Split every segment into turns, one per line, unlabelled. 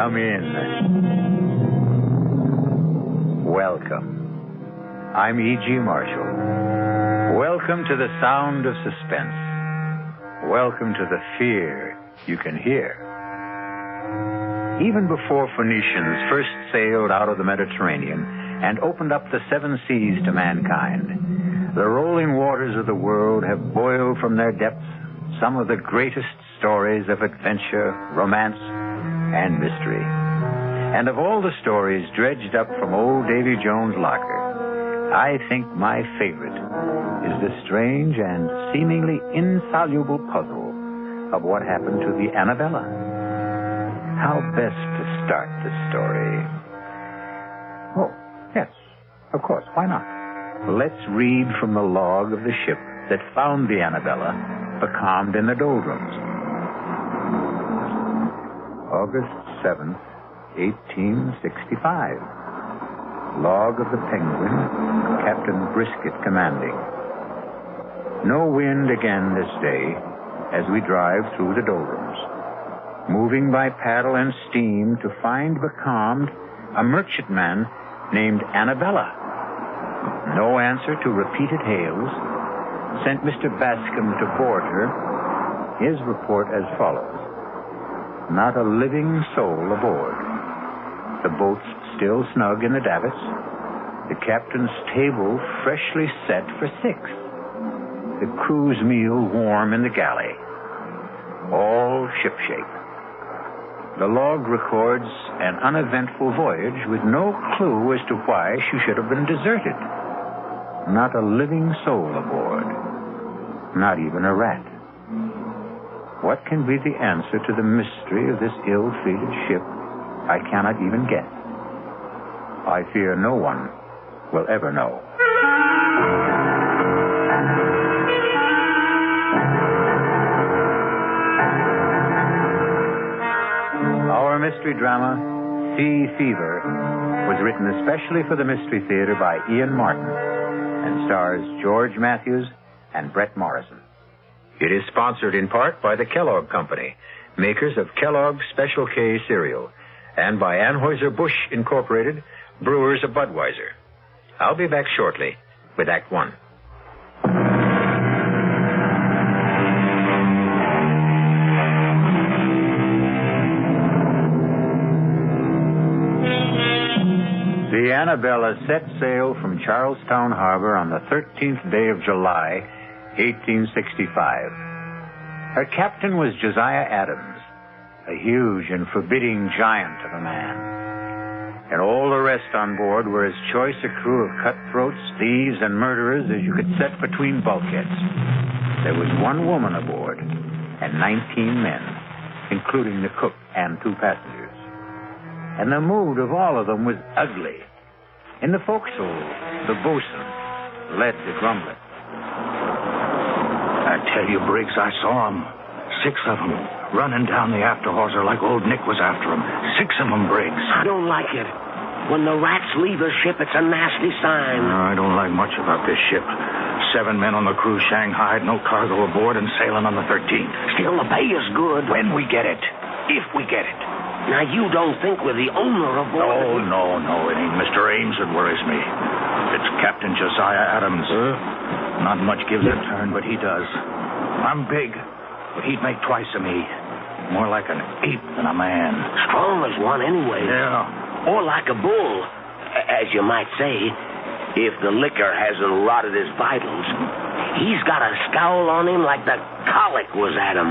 Come in. Welcome. I'm E.G. Marshall. Welcome to the sound of suspense. Welcome to the fear you can hear. Even before Phoenicians first sailed out of the Mediterranean and opened up the seven seas to mankind, the rolling waters of the world have boiled from their depths some of the greatest stories of adventure, romance, and mystery. And of all the stories dredged up from old Davy Jones' locker, I think my favorite is the strange and seemingly insoluble puzzle of what happened to the Annabella. How best to start the story? Oh, yes, of course, why not? Let's read from the log of the ship that found the Annabella becalmed in the doldrums. August 7th, 1865. Log of the Penguin, Captain Brisket commanding. No wind again this day as we drive through the doldrums, moving by paddle and steam to find becalmed a merchantman named Annabella. No answer to repeated hails sent Mr. Bascom to board her. His report as follows. Not a living soul aboard. The boat's still snug in the davits. The captain's table freshly set for 6. The crew's meal warm in the galley. All shipshape. The log records an uneventful voyage with no clue as to why she should have been deserted. Not a living soul aboard. Not even a rat. What can be the answer to the mystery of this ill-fated ship? I cannot even guess. I fear no one will ever know. Our mystery drama, Sea Fever, was written especially for the Mystery Theater by Ian Martin and stars George Matthews and Brett Morrison. It is sponsored in part by the Kellogg Company, makers of Kellogg's Special K cereal, and by Anheuser-Busch Incorporated, brewers of Budweiser. I'll be back shortly with Act One. The Annabella set sail from Charlestown Harbor on the 13th day of July, 1865. Her captain was Josiah Adams, a huge and forbidding giant of a man. And all the rest on board were as choice a crew of cutthroats, thieves, and murderers as you could set between bulkheads. There was one woman aboard and 19 men, including the cook and 2 passengers. And the mood of all of them was ugly. In the forecastle, the boatswain led the grumbling.
I tell you, Briggs, I saw them. 6 of them, running down the after hawser like old Nick was after them. 6 of them, Briggs.
I don't like it. When the rats leave a ship, it's a nasty sign.
I don't like much about this ship. 7 men on the crew shanghaied, no cargo aboard, and sailing on the 13th.
Still, the pay is good.
When we get it. If we get it.
Now, you don't think we're the owner of
Oh,
all...
no. It ain't Mr. Ames that worries me. It's Captain Josiah Adams. Not much gives a turn, but he does. I'm big, but he'd make twice of me. More like an ape than a man.
Strong as one anyway.
Yeah.
Or like a bull, as you might say, if the liquor hasn't rotted his vitals. He's got a scowl on him like the colic was at him.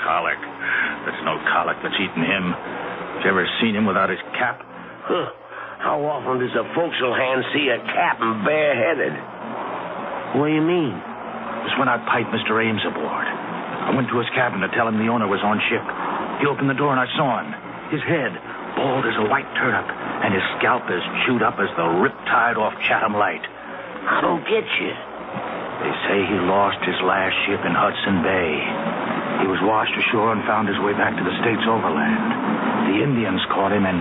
Colic? There's no colic that's eaten him. You ever seen him without his cap?
Huh. How often does a forecastle hand see a captain bareheaded? What do you mean?
It's when I piped Mr. Ames aboard. I went to his cabin to tell him the owner was on ship. He opened the door and I saw him. His head, bald as a white turnip, and his scalp as chewed up as the riptide off Chatham Light.
I don't get you.
They say he lost his last ship in Hudson Bay. He was washed ashore and found his way back to the States overland. The Indians caught him and...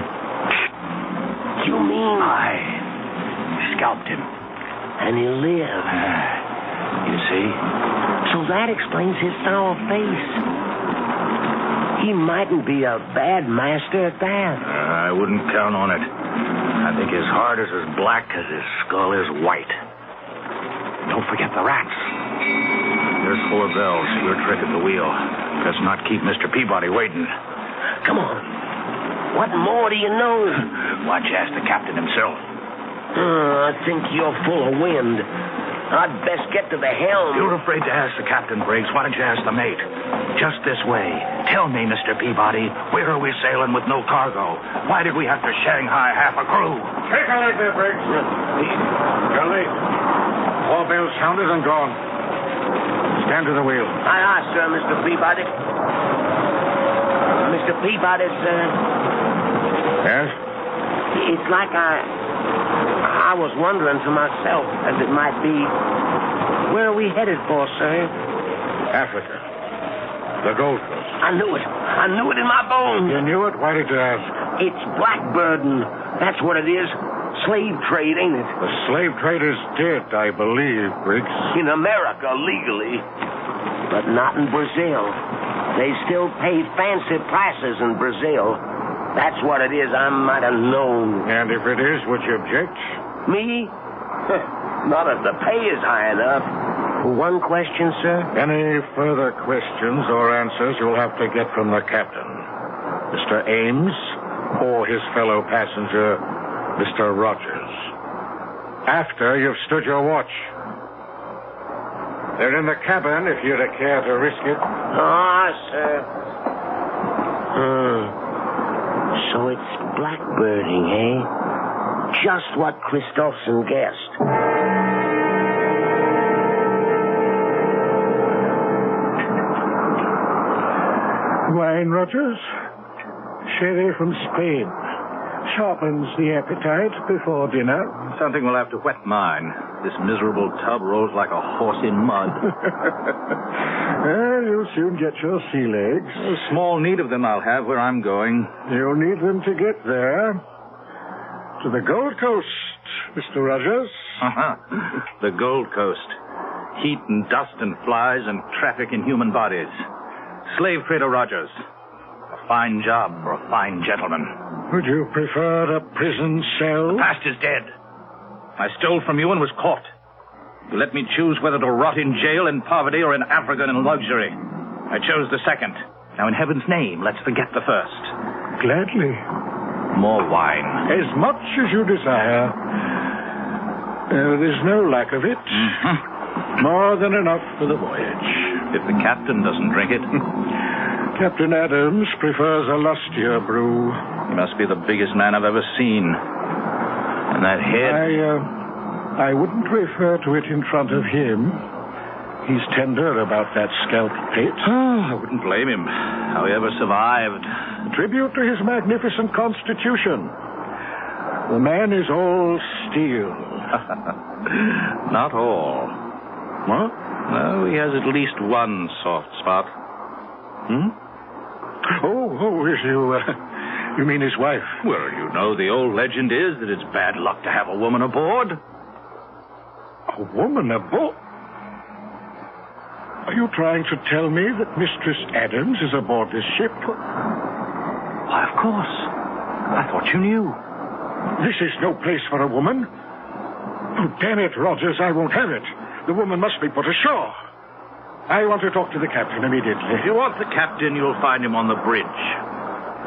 You mean...
I scalped him.
And he lived.
You see?
So that explains his sour face. He mightn't be a bad master at that.
I wouldn't count on it. I think his heart is as black as his skull is white. Don't forget the rats. There's 4 bells. Your trick at the wheel. Let's not keep Mr. Peabody waiting.
Come on. What more do you know?
Why don't you ask the captain himself?
I think you're full of wind. I'd best get to the helm.
You're afraid to ask the captain, Briggs. Why don't you ask the mate? Just this way. Tell me, Mr. Peabody, where are we sailing with no cargo? Why did we have to Shanghai half a crew?
Take a leg there, Briggs. You're late. 4 bells sounded and gone. Stand to the wheel.
Aye, aye, sir, Mr. Peabody. Mr. Peabody, sir.
Yes?
It's like I was wondering to myself, as it might be, where are we headed for, sir?
Africa. The Gold Coast.
I knew it. I knew it in my bones.
You knew it? Why did you ask?
It's blackbirding. That's what it is. Slave trade, ain't it?
The slave trade is dead, I believe, Briggs.
In America, legally. But not in Brazil. They still pay fancy prices in Brazil. That's what it is. I might have known.
And if it is, would you object?
Me? Not if the pay is high enough. One question, sir?
Any further questions or answers you'll have to get from the captain. Mr. Ames or his fellow passenger, Mr. Rogers. After you've stood your watch. They're in the cabin if you'd care to risk it.
Ah, sir. So it's blackbirding, eh? Just what Christopherson guessed.
Wine, Rogers? Sherry from Spain. Sharpens the appetite before dinner.
Something will have to wet mine. This miserable tub rolls like a horse in mud.
Well, you'll soon get your sea legs.
A small need of them I'll have where I'm going.
You'll need them to get there. To the Gold Coast, Mr. Rogers.
The Gold Coast. Heat and dust and flies and traffic in human bodies. Slave trader Rogers. A fine job for a fine gentleman.
Would you prefer a prison cell?
The past is dead. I stole from you and was caught. You let me choose whether to rot in jail in poverty or in Africa in luxury. I chose the second. Now, in heaven's name, let's forget the first.
Gladly.
More wine.
As much as you desire. There's no lack of it.
Mm-hmm.
More than enough for the voyage.
If the captain doesn't drink it.
Captain Adams prefers a lustier brew.
He must be the biggest man I've ever seen. And that head...
I wouldn't refer to it in front of him. He's tender about that scalp pit.
I wouldn't blame him. How he ever survived.
A tribute to his magnificent constitution. The man is all steel.
Not all.
What?
No, he has at least one soft spot.
You mean his wife?
Well, you know, the old legend is that it's bad luck to have a woman aboard.
A woman aboard? Are you trying to tell me that Mistress Adams is aboard this ship?
Why, of course. I thought you knew.
This is no place for a woman. Oh, damn it, Rogers, I won't have it. The woman must be put ashore. I want to talk to the captain immediately.
If you want the captain, you'll find him on the bridge.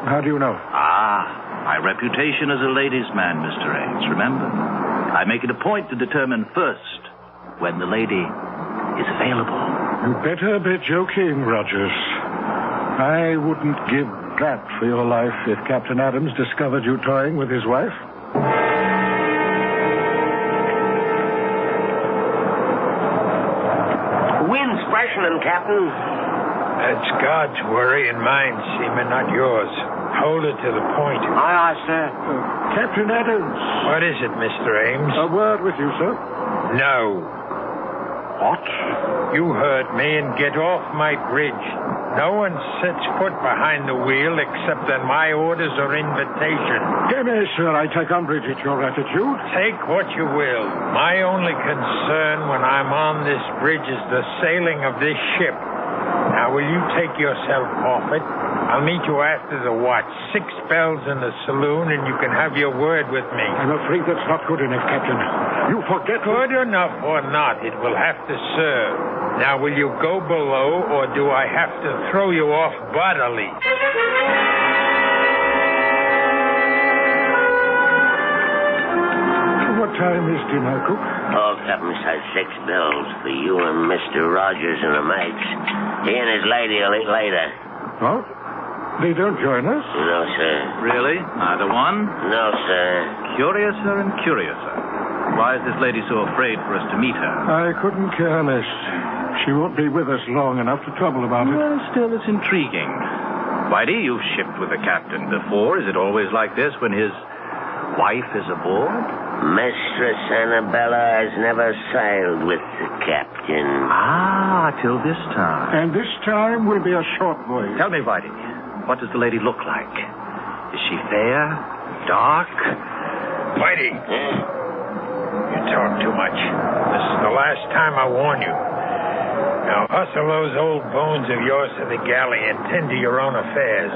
How do you know?
My reputation as a ladies' man, Mr. Ames, remember? I make it a point to determine first when the lady is available.
You better be joking, Rogers. I wouldn't give that for your life if Captain Adams discovered you toying with his wife.
Wind's freshening, Captain.
That's God's worry and mine, seaman, not yours. Hold it to the point.
Aye, aye, sir.
Captain Adams.
What is it, Mr. Ames?
A word with you, sir.
No.
What?
You heard me, and get off my bridge. No one sets foot behind the wheel except on my orders or invitation.
Yes, sir, I take umbrage at your attitude.
Take what you will. My only concern when I'm on this bridge is the sailing of this ship. Now Now, will you take yourself off it? I'll meet you after the watch. 6 bells in the saloon, and you can have your word with me.
I'm afraid that's not good enough, Captain. You forget...
Good enough or not, it will have to serve. Now, will you go below, or do I have to throw you off bodily?
What time is dinner, Cook?
Oh, Captain says 6 bells for you and Mr. Rogers and the mates. He and his lady will eat later.
Oh? They don't join us?
No, sir.
Really? Neither one?
No, sir.
Curiouser and curiouser. Why is this lady so afraid for us to meet her?
I couldn't care less. She won't be with us long enough to trouble about it.
Well, still, it's intriguing. Whitey, you've shipped with the captain before. Is it always like this when his wife is aboard?
Mistress Annabella has never sailed with the captain.
Ah, till this time.
And this time will be a short voyage.
Tell me, Whitey, what does the lady look like? Is she fair? Dark?
Whitey, you talk too much. This is the last time I warn you. Now, hustle those old bones of yours to the galley and tend to your own affairs.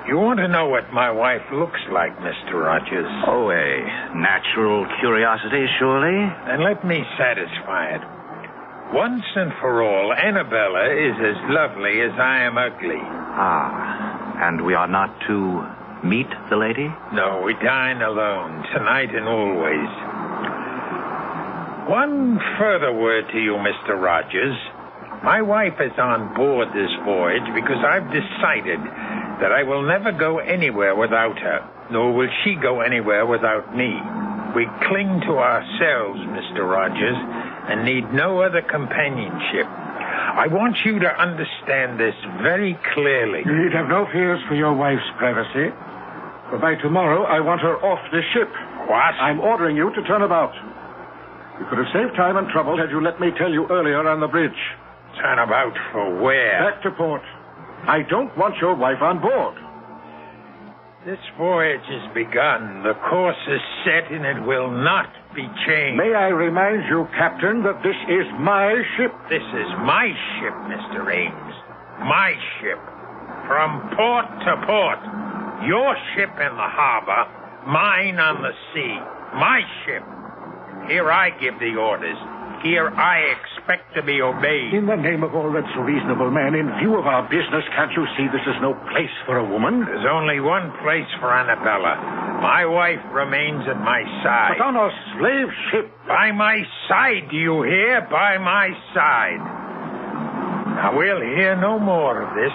You want to know what my wife looks like, Mr. Rogers?
Oh, a natural curiosity, surely?
Then let me satisfy it. Once and for all, Annabella is as lovely as I am ugly.
Ah, and we are not to meet the lady?
No, we dine alone, tonight and always. One further word to you, Mr. Rogers. My wife is on board this voyage because I've decided that I will never go anywhere without her, nor will she go anywhere without me. We cling to ourselves, Mr. Rogers, and need no other companionship. I want you to understand this very clearly.
You need have no fears for your wife's privacy. For by tomorrow, I want her off the ship.
What?
I'm ordering you to turn about. You could have saved time and trouble had you let me tell you earlier on the bridge.
Turn about for where?
Back to port. I don't want your wife on board.
This voyage has begun. The course is set, and it will not be changed.
May I remind you, Captain, that this is my ship?
This is my ship, Mr. Ames. My ship. From port to port. Your ship in the harbor, mine on the sea. My ship. Here I give the orders. Here I expect to be obeyed.
In the name of all that's reasonable, man, in view of our business, can't you see this is no place for a woman?
There's only one place for Annabella. My wife remains at my side.
But on a slave ship.
By my side, do you hear? By my side. Now, we'll hear no more of this.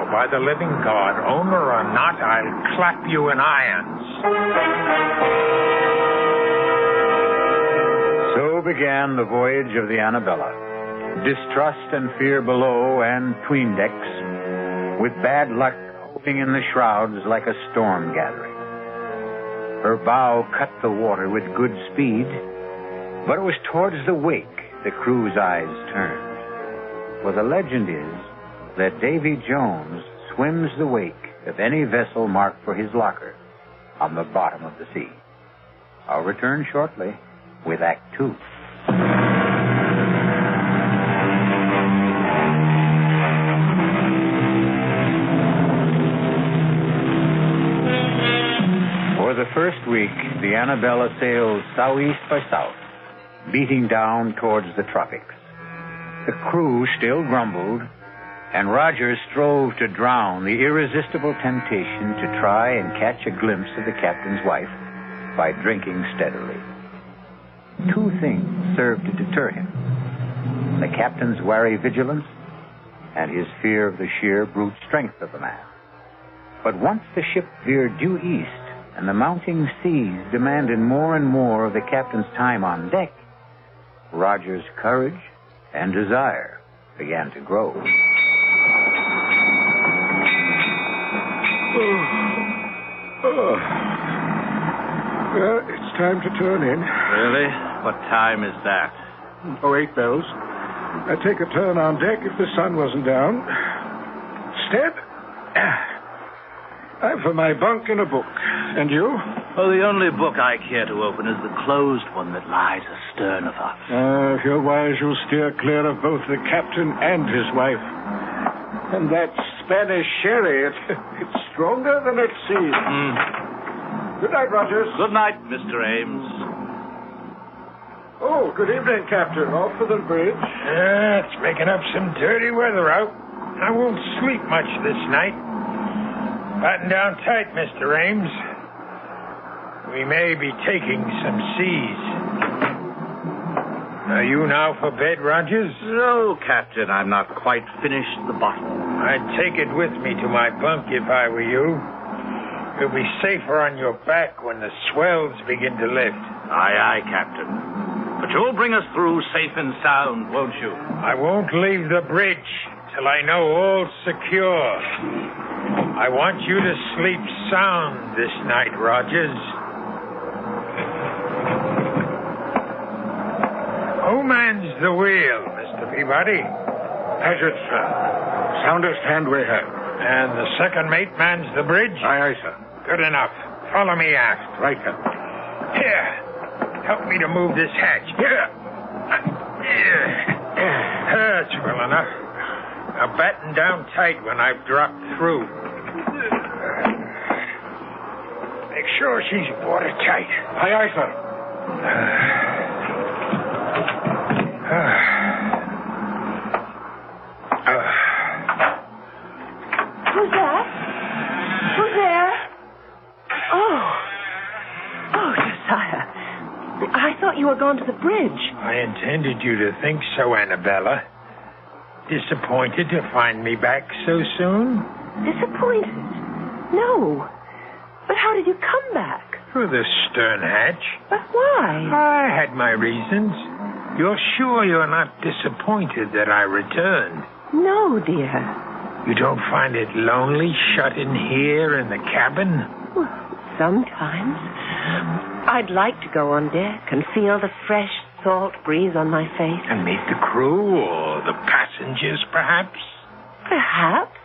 For by the living God, owner or not, I'll clap you in irons.
So began the voyage of the Annabella. Distrust and fear below and 'tween decks, with bad luck hoping in the shrouds like a storm gathering. Her bow cut the water with good speed, but it was towards the wake the crew's eyes turned. For the legend is that Davy Jones swims the wake of any vessel marked for his locker on the bottom of the sea. I'll return shortly with Act 2. For the first week, the Annabella sailed southeast by south, beating down towards the tropics. The crew still grumbled, and Rogers strove to drown the irresistible temptation to try and catch a glimpse of the captain's wife by drinking steadily. 2 things served to deter him: the captain's wary vigilance and his fear of the sheer brute strength of the man. But once the ship veered due east and the mounting seas demanded more and more of the captain's time on deck, Roger's courage and desire began to grow.
Well, it's time to turn in.
Really? What time is that?
8 bells. I'd take a turn on deck if the sun wasn't down. Step. I'm for my bunk and a book. And you?
Oh, the only book I care to open is the closed one that lies astern of us.
If you're wise, you'll steer clear of both the captain and his wife. And that Spanish sherry, it's stronger than it seems. Good night, Rogers.
Good night, Mr. Ames.
Oh, good evening, Captain. Off for the bridge?
It's making up some dirty weather out. I won't sleep much this night. Batten down tight, Mr. Ames. We may be taking some seas. Are you now for bed, Rogers?
No, Captain, I'm not quite finished the bottle.
I'd take it with me to my bunk if I were you. You'll be safer on your back when the swells begin to lift.
Aye, aye, Captain. But you'll bring us through safe and sound, won't you?
I won't leave the bridge till I know all's secure. I want you to sleep sound this night, Rogers. Who mans the wheel, Mr. Peabody?
Paget, sir. Soundest hand we have.
And the second mate mans the bridge?
Aye, aye, sir.
Good enough. Follow me aft.
Right, Captain.
Here. Help me to move this hatch. Here. That's well enough. Now batten down tight when I've dropped through. Make sure she's watertight.
Aye, aye, sir.
Who's that? Who's there? Oh, Josiah. I thought you were gone to the bridge.
I intended you to think so, Annabella. Disappointed to find me back so soon?
Disappointed? No. But how did you come back?
Through the stern hatch.
But why?
I had my reasons. You're sure you're not disappointed that I returned?
No, dear.
You don't find it lonely shut in here in the cabin?
Well, sometimes. I'd like to go on deck and feel the fresh salt breeze on my face.
And meet the crew or the passengers, perhaps?
Perhaps.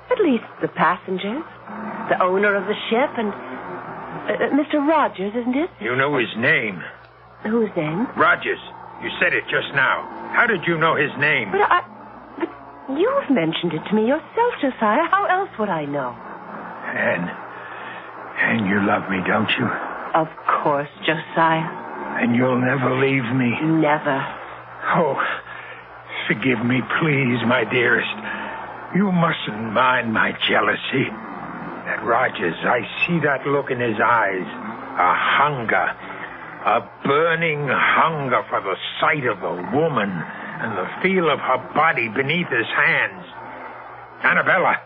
At least the passengers. The owner of the ship and... Mr. Rogers, isn't it?
You know his name.
Whose name?
Rogers. You said it just now. How did you know his name?
But you've mentioned it to me yourself, Josiah. How else would I know?
And you love me, don't you?
Of course, Josiah.
And you'll never leave me?
Never.
Oh, forgive me, please, my dearest. You mustn't mind my jealousy. That Rogers, I see that look in his eyes. A hunger. A burning hunger for the sight of a woman and the feel of her body beneath his hands. Annabella,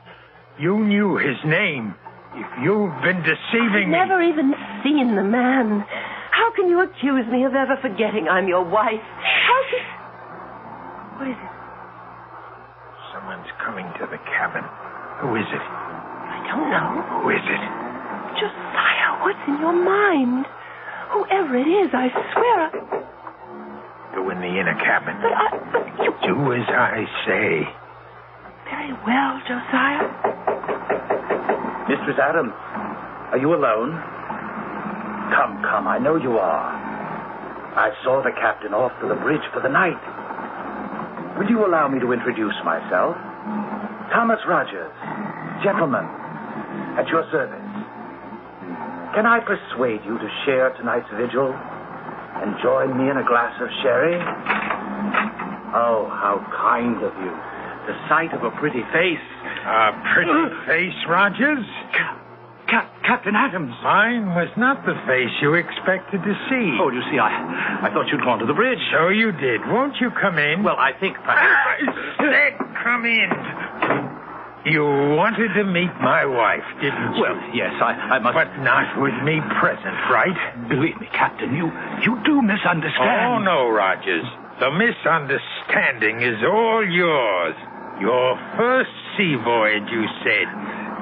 you knew his name. If you've been deceiving me...
I've never even seen the man. How can you accuse me of ever forgetting I'm your wife? How can... What is it?
Someone's coming to the cabin. Who is it?
I don't know.
Who is it?
Josiah, what's in your mind? Whoever it is, I swear...
Go in the inner cabin.
But you...
Do as I say.
Very well, Josiah.
Mistress Adams, are you alone? Come, I know you are. I saw the captain off to the bridge for the night. Will you allow me to introduce myself? Thomas Rogers, gentleman, at your service. Can I persuade you to share tonight's vigil and join me in a glass of sherry? Oh, how kind of you. The sight of a pretty face.
A pretty face, Rogers?
Captain Adams.
Mine was not the face you expected to see.
Oh, you see, I thought you'd gone to the bridge.
So you did. Won't you come in?
Well, I think...
Said come in. You wanted to meet my wife, didn't you?
Well, yes, I must...
But not with me present, right?
Believe me, Captain, you do misunderstand.
Oh, no, Rogers. The misunderstanding is all yours. Your first sea voyage, you said.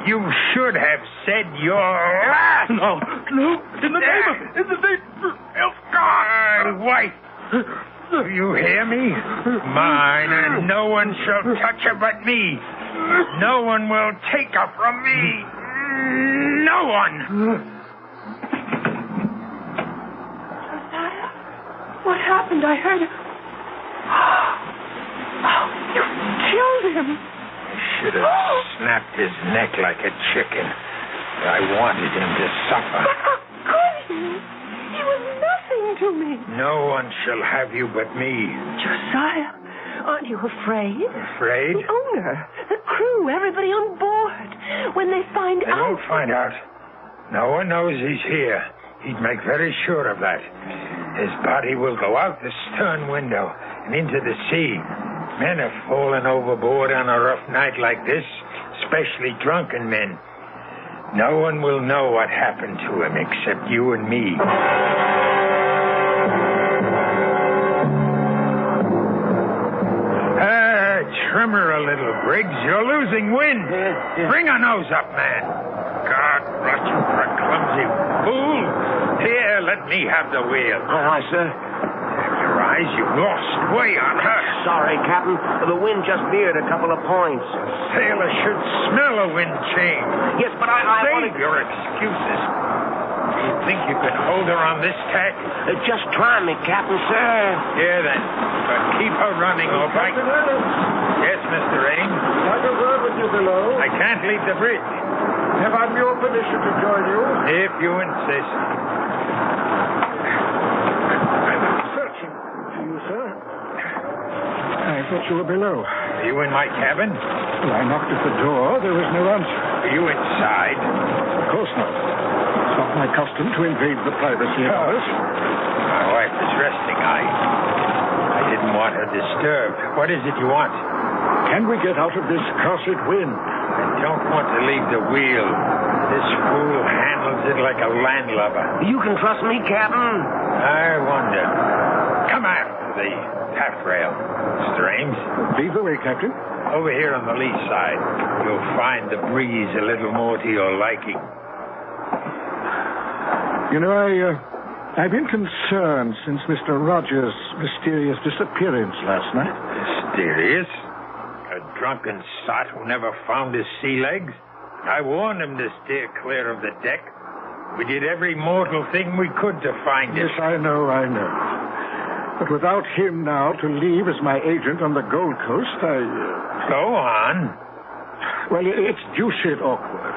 You should have said your last.
No. In the name of
God, wife. Do you hear me? Mine, and no one shall touch her but me. No one will take her from me. No one.
What happened? I heard... Oh, you killed him.
I should have snapped his neck like a chicken. I wanted him to suffer.
But how could he? He was nothing to me.
No one shall have you but me.
Josiah, aren't you afraid?
Afraid?
The owner, the crew, everybody on board. When they find
They
out...
won't find out. No one knows he's here. He'd make very sure of that. His body will go out the stern window and into the sea. Men have fallen overboard on a rough night like this, especially drunken men. No one will know what happened to him except you and me. Trim her a little, Briggs. You're losing wind. Bring her nose up, man. God, rot you for a clumsy fool. Here, let me have the wheel.
Aye, sir.
Your eyes, you've lost way on her.
Sorry, Captain. The wind just veered a couple of points.
A sailor should smell a wind change.
Yes, but I
Save your excuses. You think you can hold her on this tack?
Just try me, Captain, sir.
Here, then. But keep her running, all right? Yes, Mr. Ames?
I'll have a word with you below.
I can't leave the bridge.
Have I your permission to join you?
If you insist.
Searching for you, sir. I thought you were below.
Are you in my cabin?
Well, I knocked at the door. There was no answer.
Are you inside?
Of course not. It's not my custom to invade the privacy of others.
My wife is resting. I didn't want her disturbed. What is it you want?
Can we get out of this cursed wind?
I don't want to leave the wheel. This fool handles it like a landlubber.
You can trust me, Captain.
I wonder. Come after the taffrail, Mr. Ames.
Lead the way, Captain.
Over here on the lee side, you'll find the breeze a little more to your liking.
You know, I've been concerned since Mr. Rogers' mysterious disappearance last night.
Mysterious? A drunken sot who never found his sea legs? I warned him to steer clear of the deck. We did every mortal thing we could to find him.
Yes, I know. But without him now to leave as my agent on the Gold Coast,
Go on.
Well, it's deuced awkward.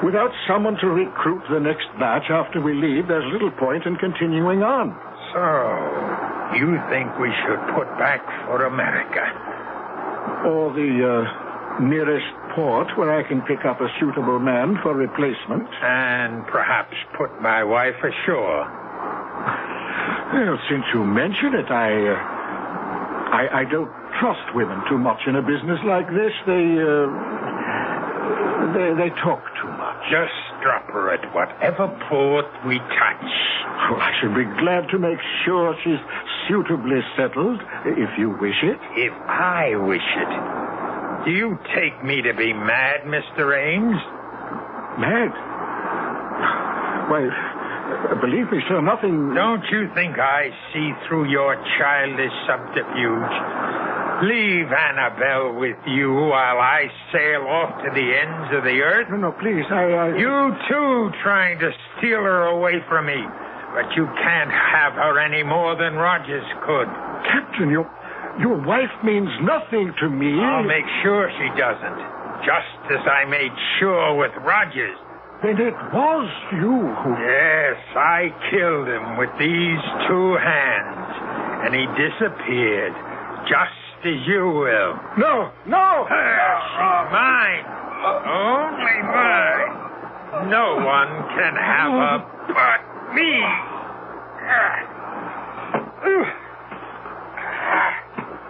Without someone to recruit the next batch after we leave, there's little point in continuing on.
So, you think we should put back for America?
Or the nearest port where I can pick up a suitable man for replacement.
And perhaps put my wife ashore.
Well, since you mention it, I don't trust women too much in a business like this. They talk too much.
Just drop her at whatever port we touch.
Oh, I should be glad to make sure she's suitably settled, if you wish it.
If I wish it. Do you take me to be mad, Mr. Ames?
Mad? Why, believe me, sir, nothing...
Don't you think I see through your childish subterfuge? Leave Annabelle with you while I sail off to the ends of the earth?
No, please,
You, too, trying to steal her away from me. But you can't have her any more than Rogers could.
Captain, your wife means nothing to me.
I'll make sure she doesn't. Just as I made sure with Rogers.
Then it was you who...
Yes, I killed him with these two hands. And he disappeared. Just as you will.
No!
She's mine. Only mine. No one can have her but me.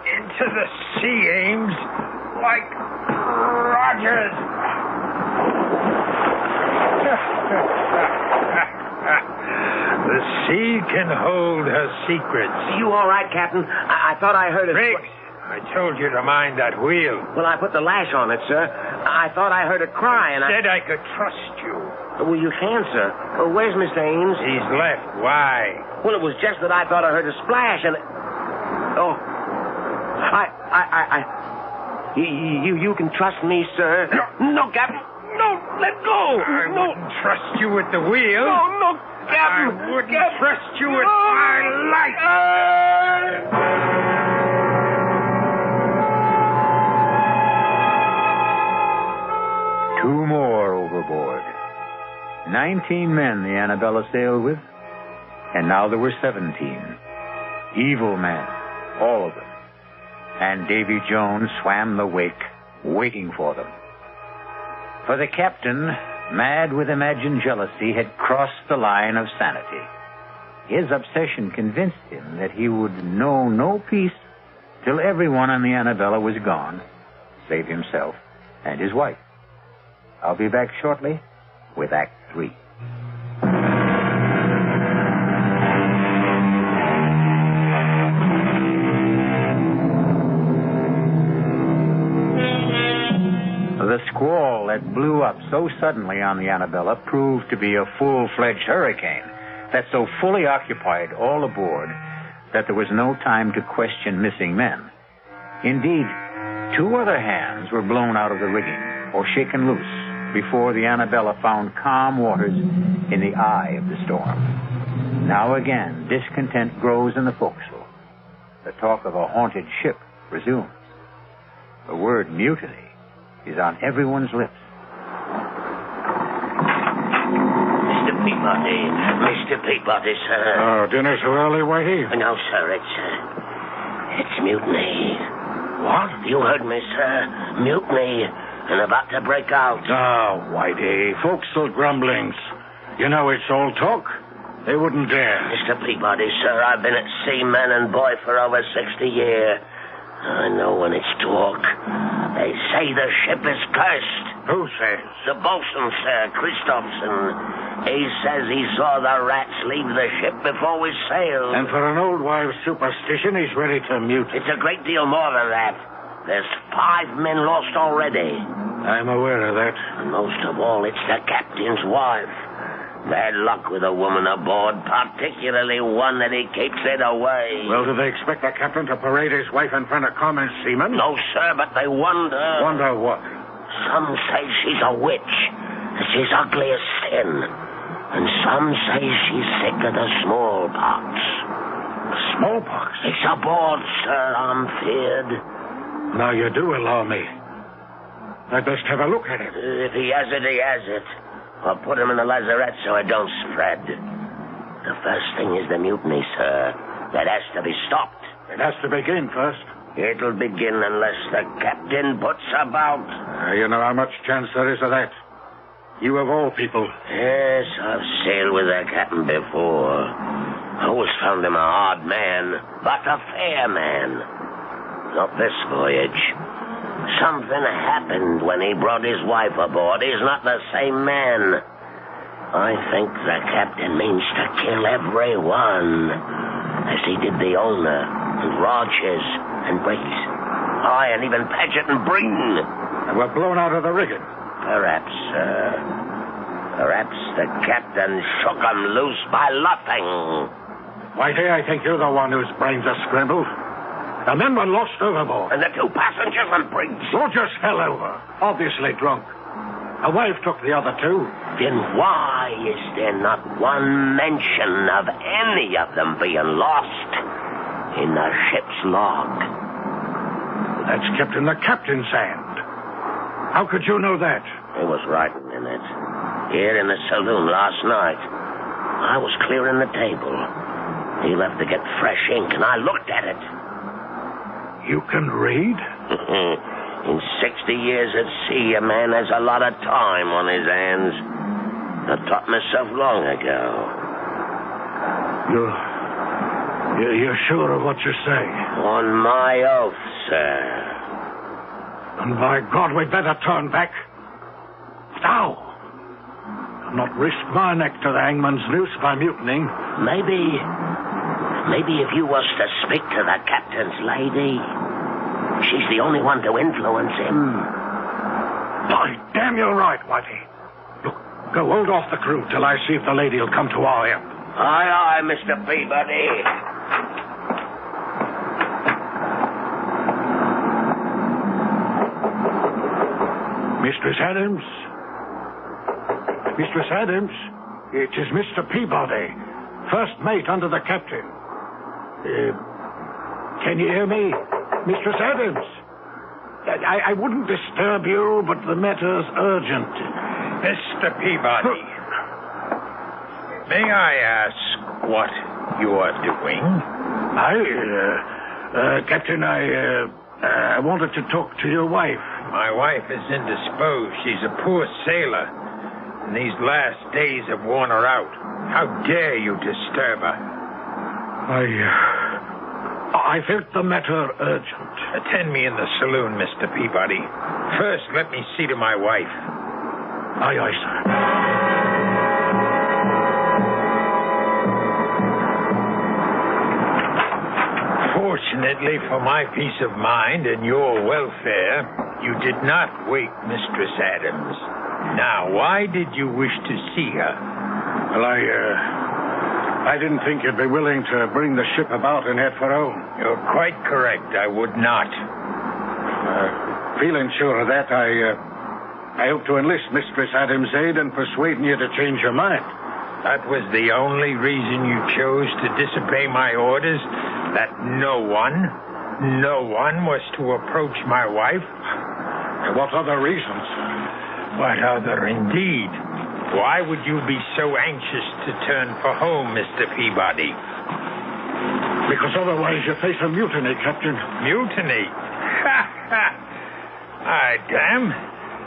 Into the sea, Ames, like Rogers. The sea can hold her secrets.
You all right, Captain? I thought I heard it...
Briggs, I told you to mind that wheel.
Well, I put the lash on it, sir. I thought I heard a cry, and
Said I could trust you.
Well, you can, sir. Where's Mr. Ames?
He's left. Why?
Well, it was just that I thought I heard a splash, and... Oh. You can trust me, sir. No, Captain. No, let go.
I wouldn't trust you with the wheel.
No. Captain!
I wouldn't trust you with my life.
Two more overboard. 19 men the Annabella sailed with, and now there were 17. Evil men, all of them. And Davy Jones swam the wake, waiting for them. For the captain, mad with imagined jealousy, had crossed the line of sanity. His obsession convinced him that he would know no peace till everyone on the Annabella was gone, save himself and his wife. I'll be back shortly with Act 3. The squall that blew up so suddenly on the Annabella proved to be a full-fledged hurricane that so fully occupied all aboard that there was no time to question missing men. Indeed, 2 other hands were blown out of the rigging or shaken loose before the Annabella found calm waters in the eye of the storm. Now again, discontent grows in the forecastle. The talk of a haunted ship resumes. The word mutiny is on everyone's lips.
Mr. Peabody, sir.
Oh, dinner so early, Whitey?
No, sir, it's mutiny.
What?
You heard me, sir. Mutiny, and about to break out.
Oh, Whitey, forecastle grumblings. You know it's all talk. They wouldn't dare.
Mr. Peabody, sir, I've been at sea, man and boy, for over 60 years. I know when it's talk. They say the ship is cursed.
Who says?
The bosun, sir, Christopherson. He says he saw the rats leave the ship before we sailed.
And for an old wives' superstition, he's ready to mute.
It's a great deal more than that. There's 5 men lost already.
I'm aware of that.
And most of all, it's the captain's wife. Bad luck with a woman aboard, particularly one that he keeps it away.
Well, do they expect the captain to parade his wife in front of common seamen?
No, sir, but they wonder.
Wonder what?
Some say she's a witch, that she's ugly as sin. And some say she's sick of the smallpox.
Smallpox?
It's aboard, sir, I'm feared.
Now you do allow me. I'd best have a look at it.
If he has it, he has it. I'll put him in the lazarette so it don't spread. The first thing is the mutiny, sir. That has to be stopped.
It has to begin first.
It'll begin unless the captain puts about.
You know how much chance there is of that. You of all people.
Yes, I've sailed with the captain before. I always found him a hard man, but a fair man. Not this voyage. Something happened when he brought his wife aboard. He's not the same man. I think the captain means to kill everyone, as he did the owner, and Rogers, and Briggs. Aye, and even Paget and Breen.
And we're blown out of the rigging.
Perhaps, sir. Perhaps the captain shook 'em loose by luffing.
Whitey, I think you're the one whose brains are scrambled. The men were lost overboard.
And the 2 passengers and Briggs.
Rogers fell over, obviously drunk. A wife took the other 2.
Then why is there not one mention of any of them being lost in the ship's log?
That's kept in the captain's hand. How could you know that?
He was writing in it. Here in the saloon last night. I was clearing the table. He left to get fresh ink, and I looked at it.
You can read?
In 60 years at sea, a man has a lot of time on his hands. I taught myself long ago.
You're sure of what you say?
On my oath, sir.
And by God, we'd better turn back. Now! I'll not risk my neck to the hangman's noose by mutinying.
Maybe if you was to speak to the captain's lady, she's the only one to influence him.
By damn, you're right, Whitey. Look, go hold off the crew till I see if the lady'll come to our help.
Aye, Mr. Peabody.
Mistress Adams? Mistress Adams? It is Mr. Peabody, first mate under the captain. Can you hear me, Mistress Adams? I wouldn't disturb you, but the matter's urgent.
Mr. Peabody, may I ask what you are doing?
Captain, I wanted to talk to your wife.
My wife is indisposed. She's a poor sailor, and these last days have worn her out. How dare you disturb her?
I felt the matter urgent.
Attend me in the saloon, Mr. Peabody. First, let me see to my wife.
Aye, aye, sir.
Fortunately for my peace of mind and your welfare, you did not wake Mistress Adams. Now, why did you wish to see her?
Well, I didn't think you'd be willing to bring the ship about and head for home.
You're quite correct. I would not.
Feeling sure of that, I hope to enlist Mistress Adams' aid in persuading you to change your mind.
That was the only reason you chose to disobey my orders? That no one was to approach my wife?
And what other reasons?
What other, indeed? Why would you be so anxious to turn for home, Mr. Peabody?
Because otherwise you face a mutiny, Captain.
Mutiny? Damn.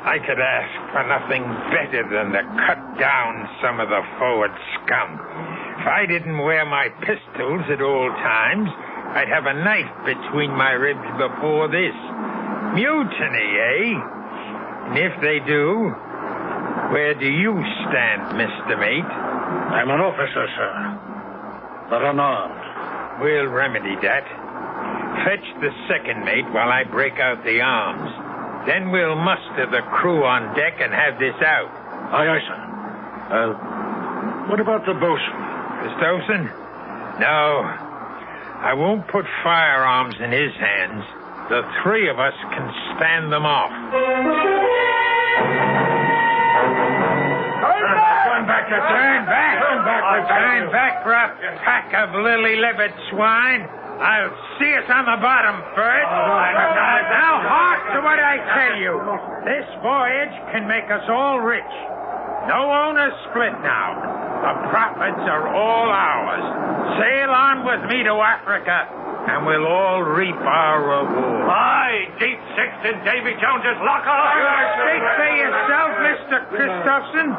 I could ask for nothing better than to cut down some of the forward scum. If I didn't wear my pistols at all times, I'd have a knife between my ribs before this. Mutiny, eh? And if they do, where do you stand, Mr. Mate?
I'm an officer, sir, but unarmed.
We'll remedy that. Fetch the second mate while I break out the arms. Then we'll muster the crew on deck and have this out.
Aye, aye, sir. What about the bosun?
Christopherson? No. I won't put firearms in his hands. The three of us can stand them off.
Turn back,
Turn back! Turn back, for a pack of lily-livered swine. I'll see us on the bottom first. Now, hark to what I tell you. This voyage can make us all rich. No owners split now. The profits are all ours. Sail on with me to Africa, and we'll all reap our reward.
Aye, Deep Six in Davy Jones's locker.
Speak for yourself, Mr. Christopherson,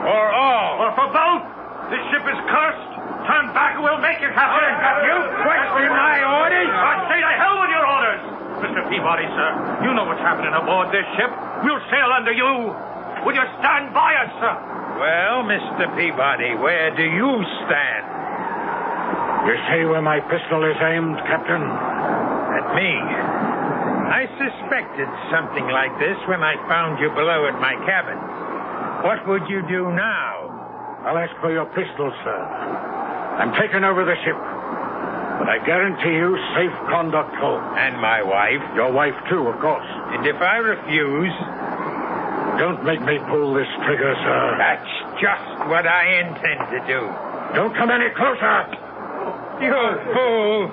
or all.
Or for both. This ship is cursed. Turn back and we'll make it happen.
You question my orders?
I say to hell with your orders. Mr. Peabody, sir, you know what's happening aboard this ship. We'll sail under you. Will you stand by us, sir?
Well, Mr. Peabody, where do you stand?
You see where my pistol is aimed, Captain?
At me. I suspected something like this when I found you below at my cabin. What would you do now?
I'll ask for your pistol, sir. I'm taking over the ship. But I guarantee you safe conduct home.
And my wife?
Your wife, too, of course.
And if I refuse?
Don't make me pull this trigger, sir.
That's just what I intend to do.
Don't come any closer.
You fool.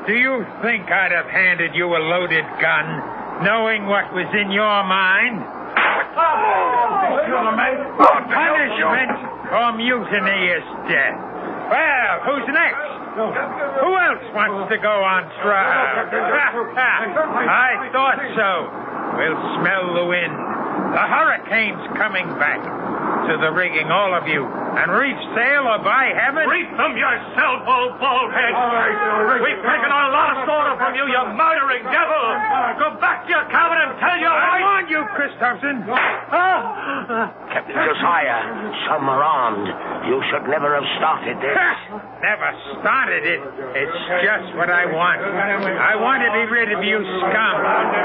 Do you think I'd have handed you a loaded gun, knowing what was in your mind? Punishment for mutiny is death. Well, who's next? Who else wants to go on trial? I thought so. We'll smell the wind. The hurricane's coming back. To the rigging, all of you. And reef sail, or by heaven...
Reef them yourself, old baldhead. We've taken our last order from you, you murdering devil. Go back to your cabin and tell your wife...
I warned you, Christopherson.
Captain Josiah, some are armed. You should never have started this.
Never started it. It's just what I want. I want to be rid of you scum.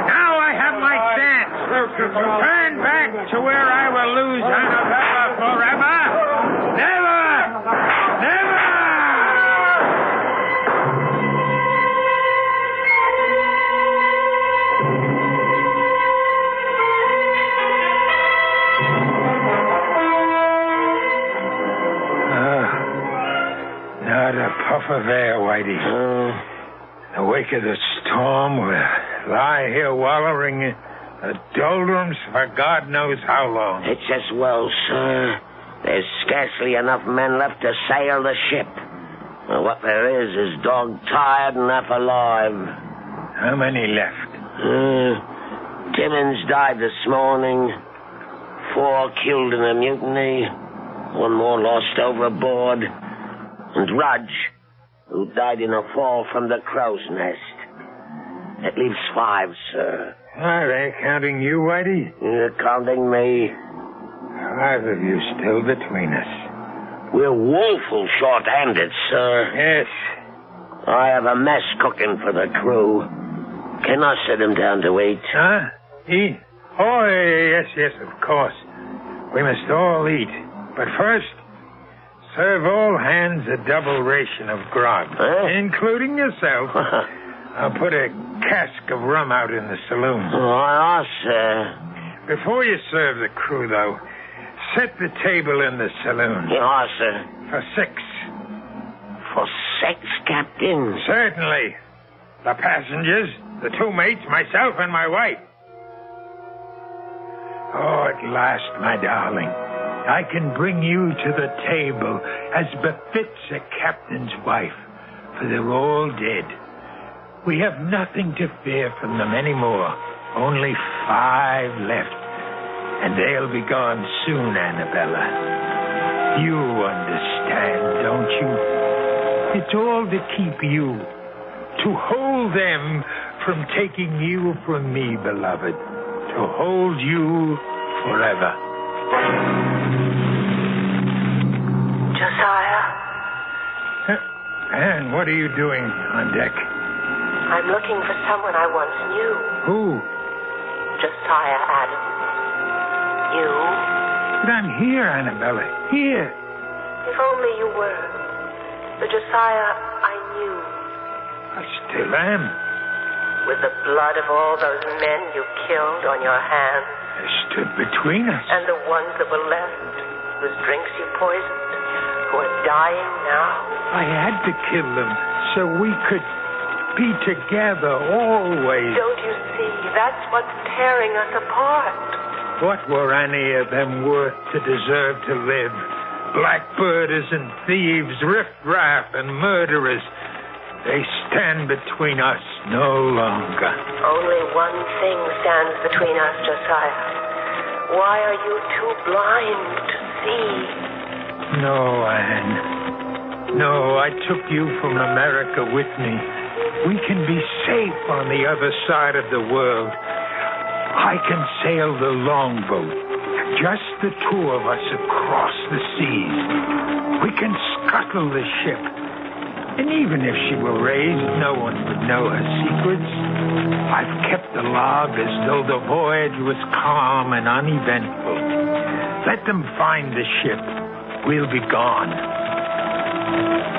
Now I have my chance. Turn back to where I will lose Annabella forever. Never! Never! Whitey. In the wake of the storm, we'll lie here wallowing in the doldrums for God knows how long.
It's as well, sir. There's scarcely enough men left to sail the ship. Well, what there is dog-tired and half alive.
How many left?
Timmins died this morning. 4 killed in a mutiny. 1 more lost overboard. And Rudge, who died in a fall from the crow's nest. That leaves 5, sir.
Are they counting you, Whitey?
You're counting me.
5 of you still between us.
We're woeful short-handed, sir.
Yes.
I have a mess cooking for the crew. Can I sit him down to eat?
Huh? Eat? Oh, yes, of course. We must all eat. But first, serve all hands a double ration of grog, including yourself. I'll put a cask of rum out in the saloon.
Oh, sir.
Before you serve the crew, though, set the table in the saloon.
Yes, sir.
For 6.
For 6, Captain?
Certainly. The passengers, the 2 mates, myself, and my wife. Oh, at last, my darling, I can bring you to the table as befits a captain's wife, for they're all dead. We have nothing to fear from them anymore. Only 5 left. And they'll be gone soon, Annabella. You understand, don't you? It's all to keep you. To hold them from taking you from me, beloved. To hold you forever.
Josiah?
Anne, what are you doing on deck?
I'm looking for someone I once knew.
Who?
Josiah Adams. You?
But I'm here, Annabella. Here.
If only you were. The Josiah I knew.
I still am.
With the blood of all those men you killed on your hands.
They stood between us.
And the ones that were left, whose drinks you poisoned, who are dying now.
I had to kill them so we could be together always.
Don't you see? That's what's tearing us apart.
What were any of them worth to deserve to live? Blackbirders and thieves, riffraff and murderers. They stand between us no longer.
Only one thing stands between us, Josiah. Why are you too blind to see?
No, Anne. No, I took you from America with me. We can be safe on the other side of the world. I can sail the longboat, just the 2 of us across the seas. We can scuttle the ship. And even if she were raised, no one would know her secrets. I've kept the log as though the voyage was calm and uneventful. Let them find the ship. We'll be gone.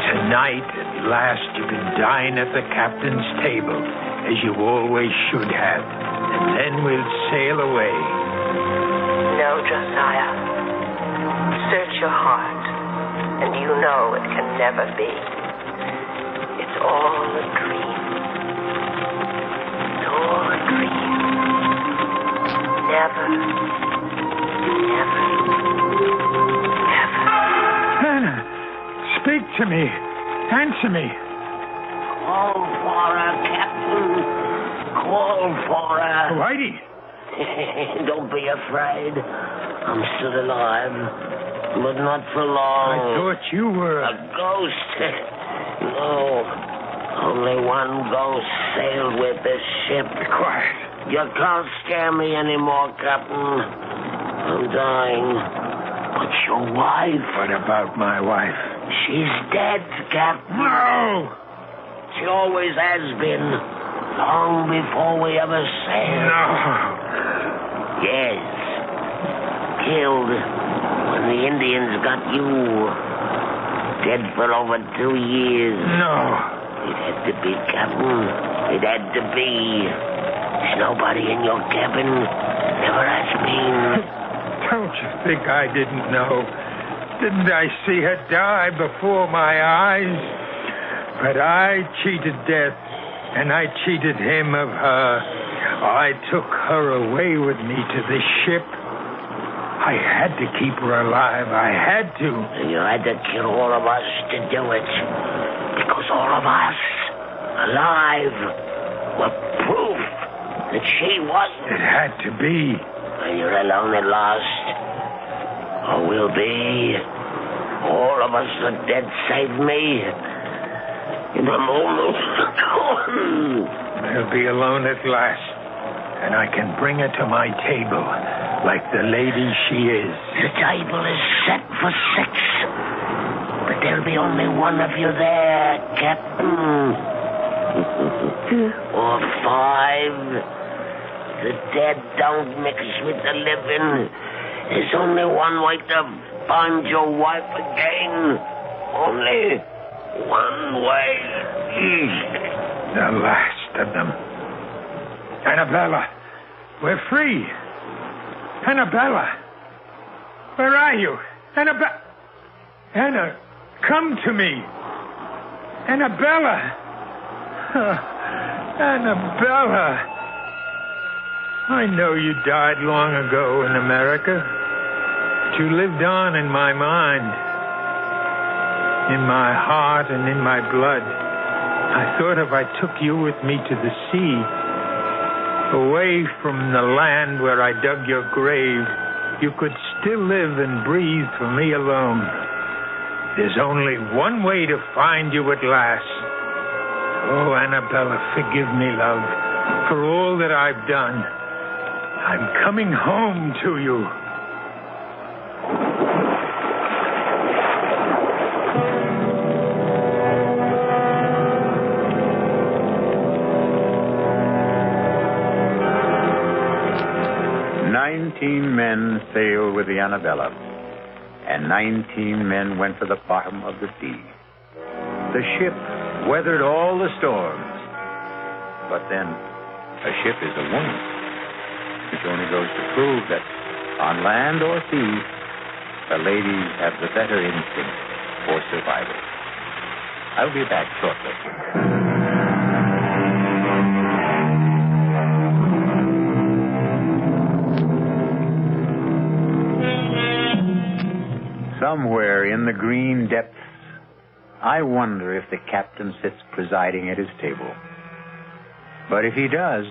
Tonight, at last, you can dine at the captain's table, as you always should have. And then we'll sail away.
No, Josiah. Search your heart, and you know it can never be. It's all a dream. It's all a dream. Never, ever.
Anna, speak to me. Answer me.
Call for her, Captain. Call for her.
Whitey.
Don't be afraid. I'm still alive, but not for long.
I thought you were
a ghost. No, only one ghost sailed with this ship.
Be quiet.
You can't scare me anymore, Captain. I'm dying. But your wife...
What about my wife?
She's dead, Captain.
No!
She always has been. Long before we ever sailed.
No.
Yes. Killed when the Indians got you. Dead for over 2 years.
No.
It had to be, Captain. It had to be. There's nobody in your cabin. Never has been.
Don't you think I didn't know? Didn't I see her die before my eyes? But I cheated death, and I cheated him of her. I took her away with me to this ship. I had to keep her alive. I had to.
And you had to kill all of us to do it. Because all of us, alive, were proof that she wasn't.
It had to be.
And you're alone at last. Or will be. All of us are dead save me. And I'm almost gone.
I'll be alone at last. And I can bring her to my table like the lady she is.
The table is set for 6. But there'll be only one of you there, Captain. Or 5. The dead don't mix with the living. There's only one way to find your wife again. Only one way.
The last of them. Annabella, we're free. Annabella, where are you? Anna, come to me. Annabella. Annabella. I know you died long ago in America, but you lived on in my mind, in my heart and in my blood. I thought if I took you with me to the sea, away from the land where I dug your grave, you could still live and breathe for me alone. There's only one way to find you at last. Oh, Annabella, forgive me, love, for all that I've done. I'm coming home to you.
Men sailed with the Annabella, and 19 men went to the bottom of the sea. The ship weathered all the storms, but then a ship is a woman, which only goes to prove that on land or sea, the ladies have the better instinct for survival. I'll be back shortly. Somewhere in the green depths, I wonder if the captain sits presiding at his table. But if he does,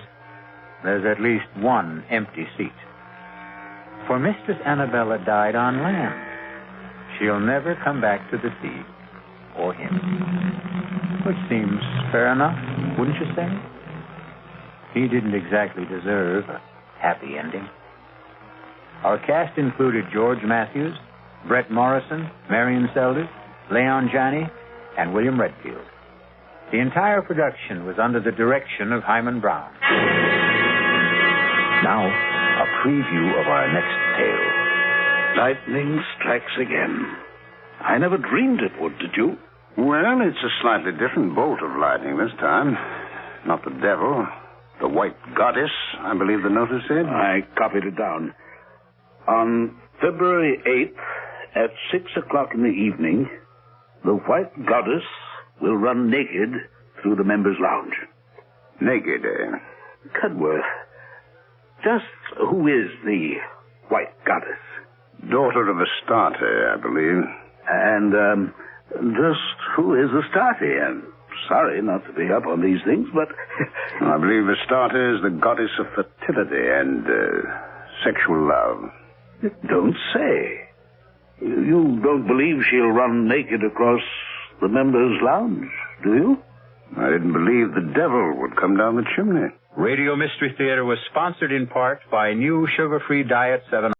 there's at least one empty seat. For Mistress Annabella died on land. She'll never come back to the sea, or him. Which seems fair enough, wouldn't you say? He didn't exactly deserve a happy ending. Our cast included George Matthews, Brett Morrison, Marion Seldes, Leon Janney, and William Redfield. The entire production was under the direction of Hyman Brown.
Now, a preview of our next tale. Lightning strikes again. I never dreamed it would, did you?
Well, it's a slightly different bolt of lightning this time. Not the devil, the white goddess, I believe the notice said.
I copied it down. On February 8th, at 6 o'clock in the evening, the white goddess will run naked through the members' lounge.
Naked, eh?
Cudworth, just who is the white goddess?
Daughter of Astarte, I believe.
And, just who is Astarte? I'm sorry not to be up on these things, but...
I believe Astarte is the goddess of fertility and, sexual love.
Don't say. You don't believe she'll run naked across the members' lounge, do you?
I didn't believe the devil would come down the chimney.
Radio Mystery Theater was sponsored in part by new sugar-free Diet 7.